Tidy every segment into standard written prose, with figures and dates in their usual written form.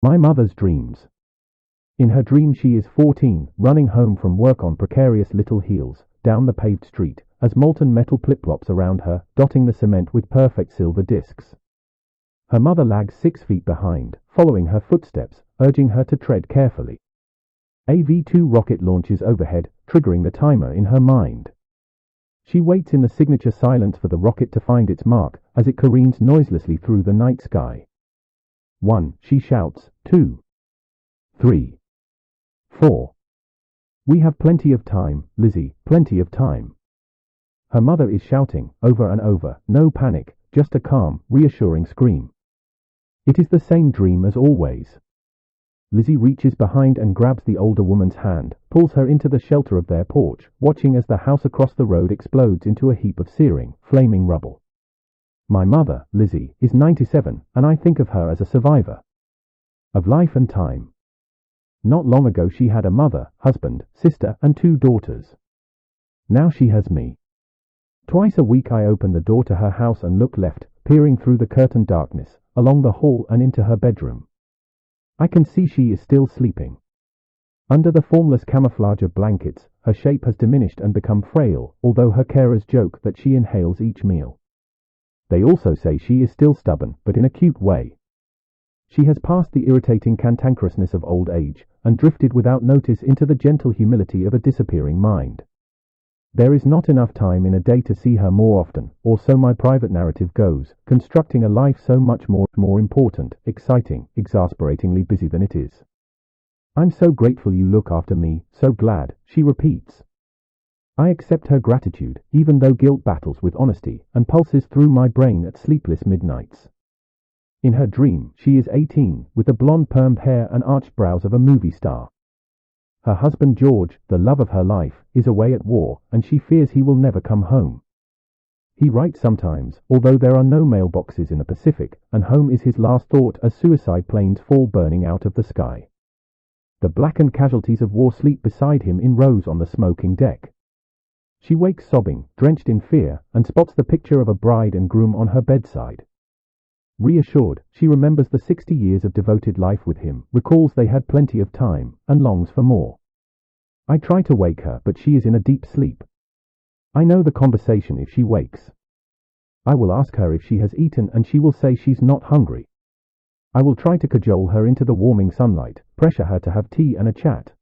My mother's dreams. In her dream she is 14, running home from work on precarious little heels, down the paved street, as molten metal flip-flops around her, dotting the cement with perfect silver discs. Her mother lags 6 feet behind, following her footsteps, urging her to tread carefully. A V-2 rocket launches overhead, triggering the timer in her mind. She waits in the signature silence for the rocket to find its mark, as it careens noiselessly through the night sky. 1, she shouts, 2, 3, 4. We have plenty of time, Lizzie, plenty of time. Her mother is shouting, over and over, no panic, just a calm, reassuring scream. It is the same dream as always. Lizzie reaches behind and grabs the older woman's hand, pulls her into the shelter of their porch, watching as the house across the road explodes into a heap of searing, flaming rubble. My mother, Lizzie, is 97, and I think of her as a survivor of life and time. Not long ago she had a mother, husband, sister, and 2 daughters. Now she has me. Twice a week I open the door to her house and look left, peering through the curtained darkness, along the hall and into her bedroom. I can see she is still sleeping. Under the formless camouflage of blankets, her shape has diminished and become frail, although her carers joke that she inhales each meal. They also say she is still stubborn, but in a cute way. She has passed the irritating cantankerousness of old age, and drifted without notice into the gentle humility of a disappearing mind. There is not enough time in a day to see her more often, or so my private narrative goes, constructing a life so much more important, exciting, exasperatingly busy than it is. I'm so grateful you look after me, so glad, she repeats. I accept her gratitude, even though guilt battles with honesty, and pulses through my brain at sleepless midnights. In her dream, she is 18, with the blonde permed hair and arched brows of a movie star. Her husband George, the love of her life, is away at war, and she fears he will never come home. He writes sometimes, although there are no mailboxes in the Pacific, and home is his last thought as suicide planes fall burning out of the sky. The blackened casualties of war sleep beside him in rows on the smoking deck. She wakes sobbing, drenched in fear, and spots the picture of a bride and groom on her bedside. Reassured, she remembers the 60 years of devoted life with him, recalls they had plenty of time, and longs for more. I try to wake her, but she is in a deep sleep. I know the conversation if she wakes. I will ask her if she has eaten, and she will say she's not hungry. I will try to cajole her into the warming sunlight, pressure her to have tea and a chat.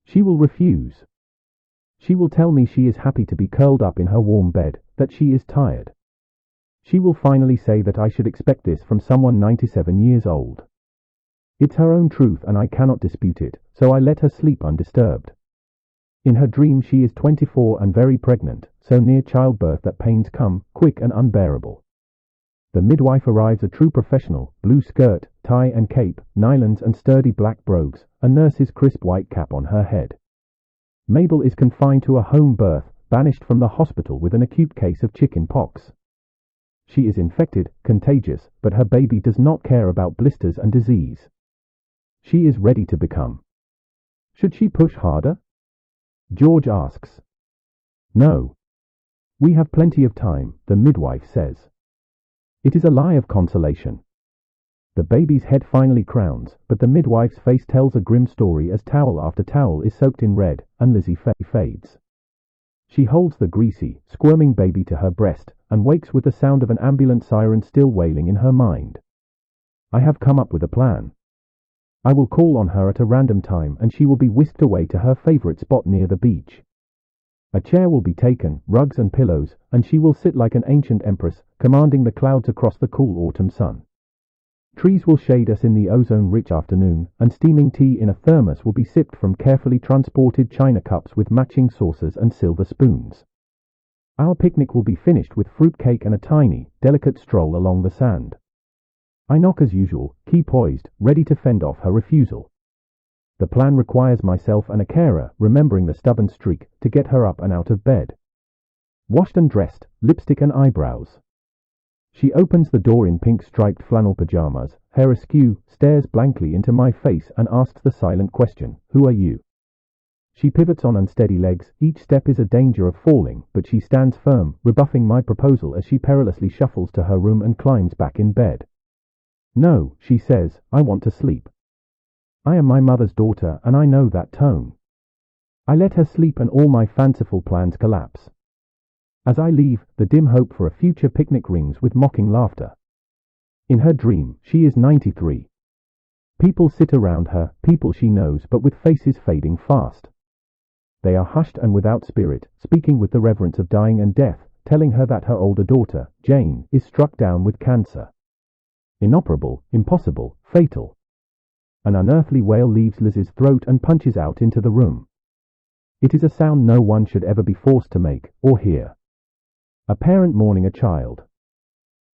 She will refuse. She will tell me she is happy to be curled up in her warm bed, that she is tired. She will finally say that I should expect this from someone 97 years old. It's her own truth and I cannot dispute it, so I let her sleep undisturbed. In her dream she is 24 and very pregnant, so near childbirth that pains come, quick and unbearable. The midwife arrives, a true professional, blue skirt, tie and cape, nylons and sturdy black brogues, a nurse's crisp white cap on her head. Mabel is confined to a home birth, banished from the hospital with an acute case of chicken pox. She is infected, contagious, but her baby does not care about blisters and disease. She is ready to become. Should she push harder? George asks. No. We have plenty of time, the midwife says. It is a lie of consolation. The baby's head finally crowns, but the midwife's face tells a grim story as towel after towel is soaked in red, and Lizzie fades. She holds the greasy, squirming baby to her breast, and wakes with the sound of an ambulance siren still wailing in her mind. I have come up with a plan. I will call on her at a random time and she will be whisked away to her favorite spot near the beach. A chair will be taken, rugs and pillows, and she will sit like an ancient empress, commanding the clouds across the cool autumn sun. Trees will shade us in the ozone-rich afternoon, and steaming tea in a thermos will be sipped from carefully transported china cups with matching saucers and silver spoons. Our picnic will be finished with fruit cake and a tiny, delicate stroll along the sand. I knock as usual, key poised, ready to fend off her refusal. The plan requires myself and a carer, remembering the stubborn streak, to get her up and out of bed. Washed and dressed, lipstick and eyebrows. She opens the door in pink striped flannel pajamas, hair askew, stares blankly into my face and asks the silent question, "Who are you?" She pivots on unsteady legs, each step is a danger of falling, but she stands firm, rebuffing my proposal as she perilously shuffles to her room and climbs back in bed. No, she says, I want to sleep. I am my mother's daughter and I know that tone. I let her sleep and all my fanciful plans collapse. As I leave, the dim hope for a future picnic rings with mocking laughter. In her dream, she is 93. People sit around her, people she knows but with faces fading fast. They are hushed and without spirit, speaking with the reverence of dying and death, telling her that her older daughter, Jane, is struck down with cancer. Inoperable, impossible, fatal. An unearthly wail leaves Liz's throat and punches out into the room. It is a sound no one should ever be forced to make, or hear. A parent mourning a child.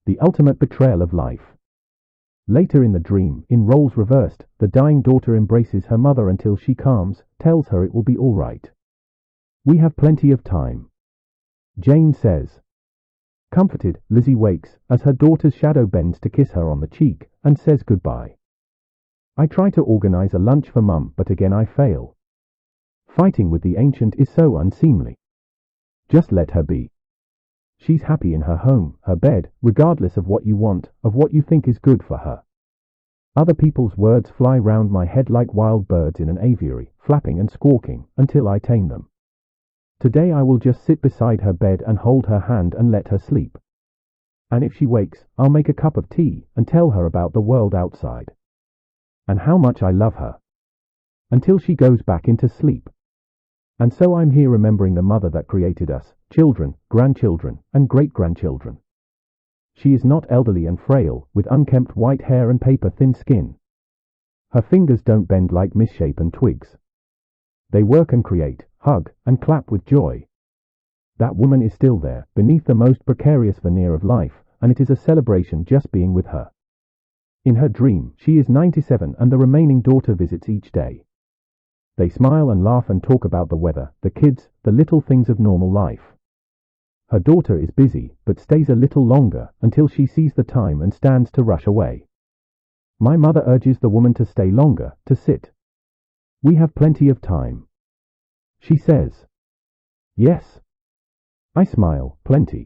The ultimate betrayal of life. Later in the dream, in roles reversed, the dying daughter embraces her mother until she calms, tells her it will be all right. We have plenty of time. Jane says. Comforted, Lizzie wakes, as her daughter's shadow bends to kiss her on the cheek, and says goodbye. I try to organize a lunch for Mum, but again I fail. Fighting with the ancient is so unseemly. Just let her be. She's happy in her home, her bed, regardless of what you want, of what you think is good for her. Other people's words fly round my head like wild birds in an aviary, flapping and squawking, until I tame them. Today I will just sit beside her bed and hold her hand and let her sleep. And if she wakes, I'll make a cup of tea and tell her about the world outside. And how much I love her. Until she goes back into sleep. And so I'm here remembering the mother that created us, children, grandchildren, and great-grandchildren. She is not elderly and frail, with unkempt white hair and paper-thin skin. Her fingers don't bend like misshapen twigs. They work and create, hug, and clap with joy. That woman is still there, beneath the most precarious veneer of life, and it is a celebration just being with her. In her dream, she is 97 and the remaining daughter visits each day. They smile and laugh and talk about the weather, the kids, the little things of normal life. Her daughter is busy, but stays a little longer, until she sees the time and stands to rush away. My mother urges the woman to stay longer, to sit. We have plenty of time. She says. Yes. I smile, plenty.